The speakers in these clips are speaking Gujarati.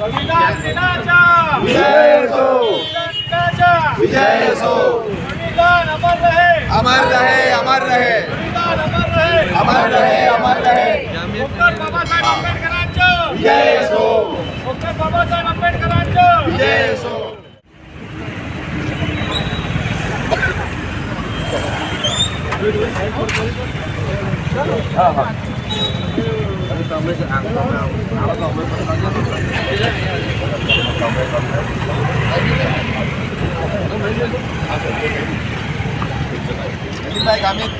संविधान दिनाचा विजय असो, संविधान दिनाचा विजय असो. संविधान अमर रहे, अमर रहे, अमर रहे, संविधान अमर रहे. अमर रहे, अमर रहे. डॉक्टर बाबासाहेब आंबेडकरांचं विजय असो, डॉक्टर बाबासाहेब आंबेडकरांचं विजय असो. લગીનભાઈ ગામિત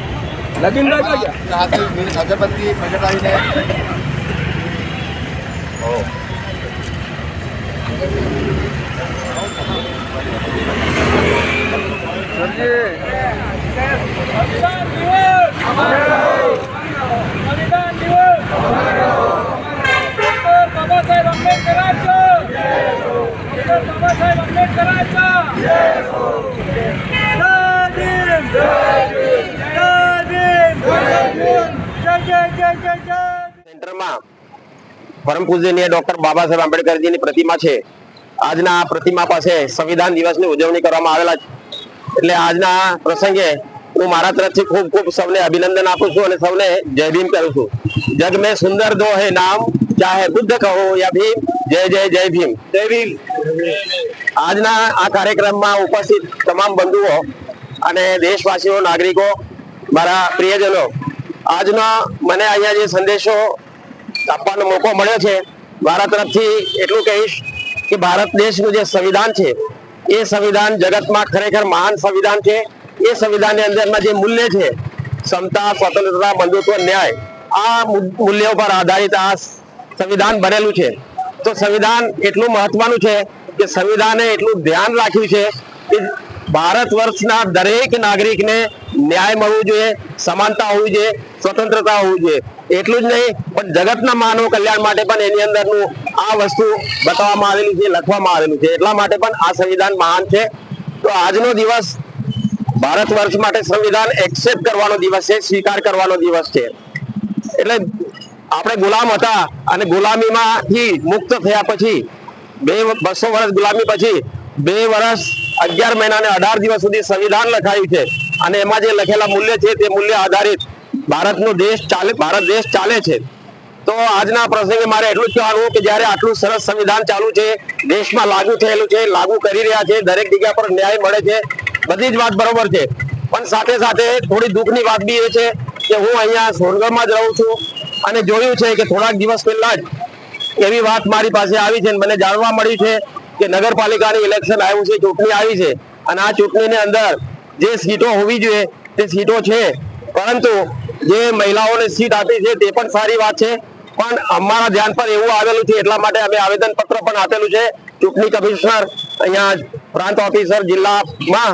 અગરબત્તી પ્રગટ આવીને संविधान दिवस संविधान दिवस डॉक्टर बाबासाहेब आंबेडकरांचं डॉक्टर बाबासाहेब आंबेडकरांचं जय भीम जय भीम जय जय जय जय जय. સેન્ટરમાં પરમ પૂજનીય ડોક્ટર બાબાસાહેબ આંબેડકરજીની પ્રતિમા છે. આજના આ પ્રતિમા પાસે સંવિધાન દિવસની ઉજવણી કરવામાં આવેલા છે. એટલે આજના આ પ્રસંગે હું મારા તરફથી ખૂબ ખૂબ સૌને અભિનંદન આપું છું અને સૌને જય ભીમ કરું છું. જગ મેં સુંદર દો હે નામ, ચાહે બુદ્ધ કહો યા ભીમ, જય જય જય ભીમ. જય ભીમ. આજના આ કાર્યક્રમમાં ઉપસ્થિત તમામ બંધુઓ અને દેશવાસીઓ, નાગરિકો, મારા પ્રિયજનો, આજનો મને અહીંયા જે સંદેશો આપવાનો મોકો મળ્યો છે, મારા તરફથી એટલું કહીશ કે ભારત દેશનું જે સંવિધાન છે એ સંવિધાન જગતમાં ખરેખર મહાન સંવિધાન છે. એ સંવિધાનની અંદરના જે મૂલ્ય છે, સમતા, સ્વતંત્રતા, બંધુત્વ, ન્યાય, આ મૂલ્યો પર આધારિત આ સંવિધાન બનેલું છે. તો સંવિધાન એટલું મહત્વનું છે કે સંવિધાને એટલું ધ્યાન રાખ્યું છે કે ભારત વર્ષના દરેક નાગરિકને ન્યાય મળવું જોઈએ, સમાનતા હોવી જોઈએ, સ્વતંત્રતા હોવી જોઈએ. એટલું જ નહીં પણ જગતના માનવ કલ્યાણ માટે પણ એની અંદરનું આ વસ્તુ બતાવવામાં આવેલી છે, લખવામાં આવેલું છે. એટલા માટે પણ આ સંવિધાન મહાન છે. તો આજનો દિવસ ભારત વર્ષ માટે સંવિધાન એક્સેપ્ટ કરવાનો દિવસ છે, સ્વીકાર કરવાનો દિવસ છે. એટલે આપણે ગુલામ હતા અને ગુલામીમાંથી મુક્ત થયા પછી 200 વર્ષ ગુલામી પછી 2 વર્ષ 11 મહિના અને 18 દિવસ સુધી સંવિધાન લખાયું છે. અને એમાં જે લખેલા મૂલ્ય છે તે મૂલ્ય આધારિત ભારત દેશ ચાલે છે. તો આજના પ્રસંગે મારે એટલું જ કહેવાનું કે જ્યારે આટલું સરસ સંવિધાન ચાલુ છે, દેશમાં લાગુ થયેલું છે, લાગુ કરી રહ્યા છે, દરેક જગ્યા પર ન્યાય મળે છે, બધી જ વાત બરોબર છે. પણ સાથે સાથે થોડી દુઃખની વાત બી એ છે કે હું અહીંયા સોનગઢમાં જ રહું છું અને જોયું છે કે થોડાક દિવસ પહેલા જ એવી વાત મારી પાસે આવી છે, મને જાણવા મળ્યું છે કે નગરપાલિકાની ઇલેક્શન આવ્યું છે, ચૂંટણી આવી છે અને આ ચૂંટણીની અંદર જે સીટો હોવી જોઈએ તે સીટો છે, પરંતુ જે મહિલાઓને સીટ આપી છે તે પણ સારી વાત છે. પણ અમારા ધ્યાન પર એવું આવેલું છે એટલા માટે અમે આવેદન પત્ર પણ આપેલું છે ચૂંટણી કમિશનર, અહીંયા પ્રાંત ઓફિસર જિલ્લામાં,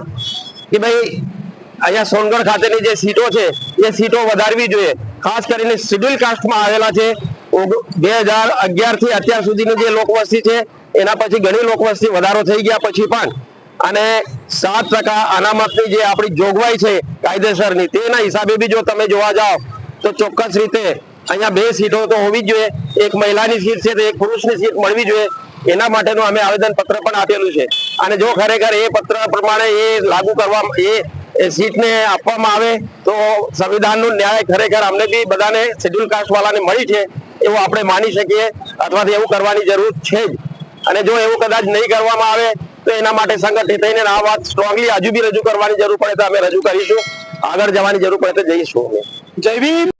કે ભાઈ અહીંયા સોનગઢ ખાતેની જે સીટો છે એ સીટો વધારવી જોઈએ. ખાસ કરીને શેડ્યુલ કાસ્ટમાં આવેલા છે. 2011 થી અત્યાર સુધીની જે લોકવસ્તી છે એના પછી ઘણી લોકવસ્તી વધારો થઈ ગયા પછી પણ, અને 7% અનામતની જે આપણી જોગવાઈ છે કાયદેસરની, તેના હિસાબે બી જો તમે જોવા જાઓ તો ચોક્કસ રીતે અહીંયા 2 સીટો તો હોવી જ જોઈએ. એક મહિલાની સીટ છે તો એક પુરુષની સીટ મળવી જોઈએ. એના માટેનું અમે આવેદન પત્ર પણ આપેલું છે. અને જો ખરેખર એ પત્ર પ્રમાણે એ લાગુ કરવામાં એ સીટને આપવામાં આવે તો સંવિધાનનો ન્યાય ખરેખર અમને બી બધાને શેડ્યુલ કાસ્ટ વાળાને મળી છે એવું આપણે માની શકીએ, અથવા તો એવું કરવાની જરૂર છે જ. અને જો એવું કદાચ નહીં કરવામાં આવે તો એના માટે સંગઠિત થઈને આ વાત સ્ટ્રોંગલી હજુ બી રજૂ કરવાની જરૂર પડે તો અમે રજૂ કરીશું. આગળ જવાની જરૂર પડે તો જઈશું. જય ભીમ.